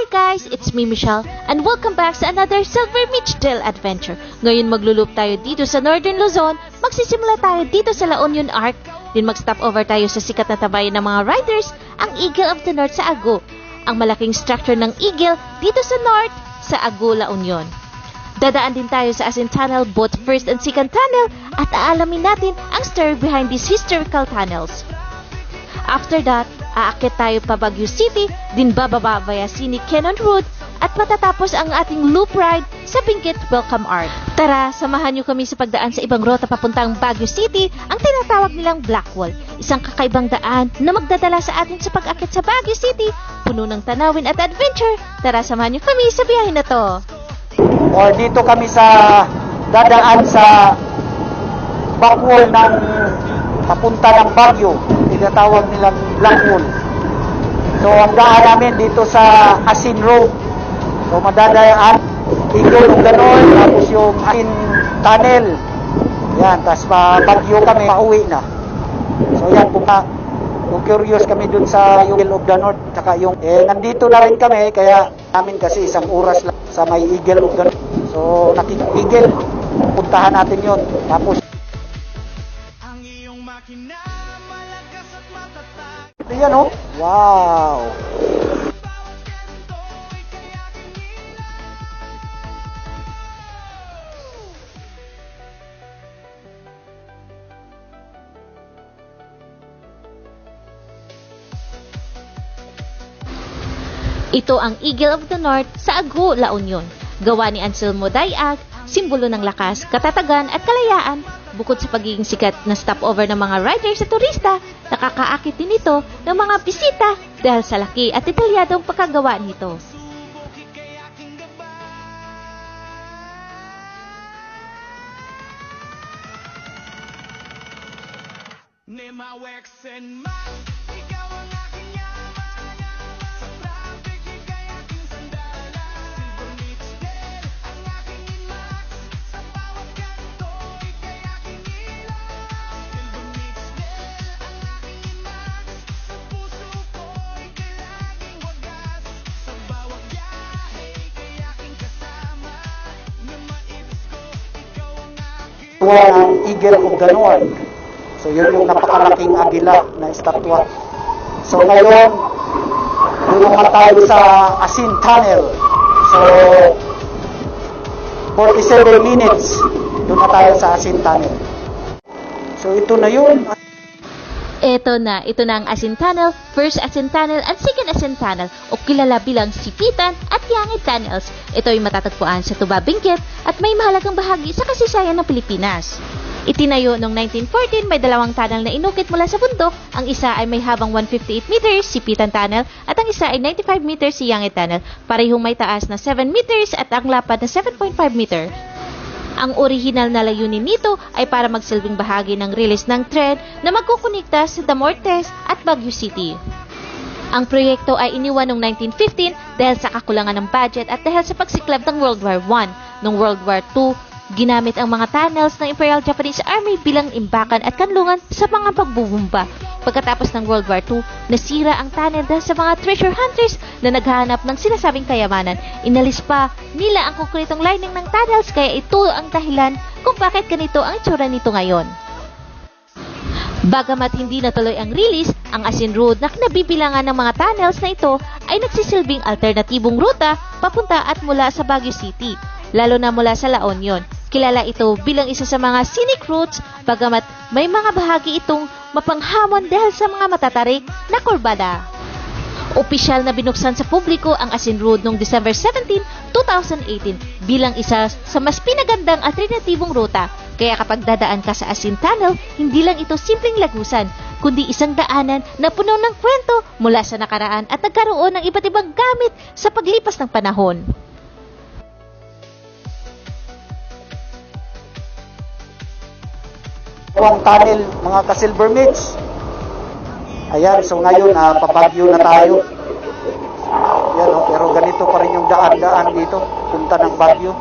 guys, it's me Michelle and welcome back sa another Silver Mitchdale adventure. Ngayon maglulup tayo dito sa Northern Luzon, magsisimula tayo dito sa La Union Arc, din mag-stop over tayo sa sikat na tabayan ng mga riders, ang Eagle of the North sa Agu. Ang malaking structure ng Eagle dito sa North sa Agu, La Union. Dadaan din tayo sa Asin Tunnel, both first and second tunnel, at aalamin natin ang story behind these historical tunnels. After that, aakyat tayo pa Baguio City, din bababa via Scenic Cannon Road, at matatapos ang ating loop ride sa Benguet Welcome Arc. Tara, samahan niyo kami sa pagdaan sa ibang rota papuntang Baguio City, ang tinatawag nilang Black Wall. Isang kakaibang daan na magdadala sa atin sa pag-akyat sa Baguio City, puno ng tanawin at adventure. Tara, samahan niyo kami sa biyahe na to. Or dito kami sa dadaan sa Black Wall ng papunta ng Baguio, tinatawag nilang Black Wall. So ang daan namin dito sa Asin Road. So madadaan Eagle of the North, tapos yung Asin Tunnel. Yan, tapos pa Baguio kami, pauwi na. So yan, kung curious kami dun sa Eagle of the North, saka yung nandito na rin kami, kaya namin kasi isang oras lang sa may Eagle of the North. So nakikigil, puntahan natin yun. Tapos ang iyong makina malakas at matatag. yan oh, wow. Ito ang Eagle of the North sa Agu, La Union. Gawa ni Anselmo Dayag, simbolo ng lakas, katatagan at kalayaan. Bukod sa pagiging sikat na stopover ng mga riders at turista, nakakaakit din ito ng mga bisita dahil sa laki at detalyadong pagkagawa nito. Ikaw ang aking yaman, sa traffic ika'y aking sandala. Silver Mitchdale, ang aking imax, sa bawat kanto ika'y aking ilaw. Silver Mitchdale, ang aking imax, sa puso ko ika'y laging wagas. Sa bawat biyahe ika'y aking kasama, na maibis ko ikaw ang aking. Ang Eagle of the North. So yun yung napakalaking agila na estatwa. So ngayon, doon naman tayo sa Asin Tunnel. So 47 minutes, doon na tayo sa Asin Tunnel. So ito na yun. Ito na ang Asin Tunnel, First Asin Tunnel at Second Asin Tunnel o kilala bilang Sipitan at Yangit Tunnels. Ito ay matatagpuan sa Tuba, Benguet at may mahalagang bahagi sa kasaysayan ng Pilipinas. Itinayo noong 1914, may dalawang tunnel na inukit mula sa bundok. Ang isa ay may habang 158 meters, Sipitan Tunnel, at ang isa ay 95 meters, si Yangit Tunnel. Parehong may taas na 7 meters at ang lapad na 7.5 meter. Ang orihinal na layunin nito ay para magsilbing bahagi ng release ng tren na magkukunikta sa Damortes at Baguio City. Ang proyekto ay iniwan noong 1915 dahil sa kakulangan ng budget at dahil sa pagsiklab ng World War I. Noong World War II, ginamit ang mga tunnels ng Imperial Japanese Army bilang imbakan at kanlungan sa mga pagbubumba. Pagkatapos ng World War II, nasira ang tunnel dahil sa mga treasure hunters na naghahanap ng sinasabing kayamanan. Inalis pa nila ang konkretong lining ng tunnels, kaya ito ang dahilan kung bakit ganito ang itsura nito ngayon. Bagamat hindi natuloy ang release, ang Asin Road na kinabibilangan ng mga tunnels na ito ay nagsisilbing alternatibong ruta papunta at mula sa Baguio City, lalo na mula sa La Union. Kilala ito bilang isa sa mga scenic routes, bagamat may mga bahagi itong mapanghamon dahil sa mga matatarik na kurbada. Opisyal na binuksan sa publiko ang Asin Road noong December 17, 2018 bilang isa sa mas pinagandang alternatibong ruta. Kaya kapag dadaan ka sa Asin Tunnel, hindi lang ito simpleng lagusan, kundi isang daanan na puno ng kwento mula sa nakaraan at nagkaroon ng iba't ibang gamit sa paglipas ng panahon. Ang tunnel, mga ka-Silver Mitch. Ayan, so ngayon, pa-Baguio na tayo. Ayan, pero ganito pa rin yung daan-daan dito, punta ng Baguio.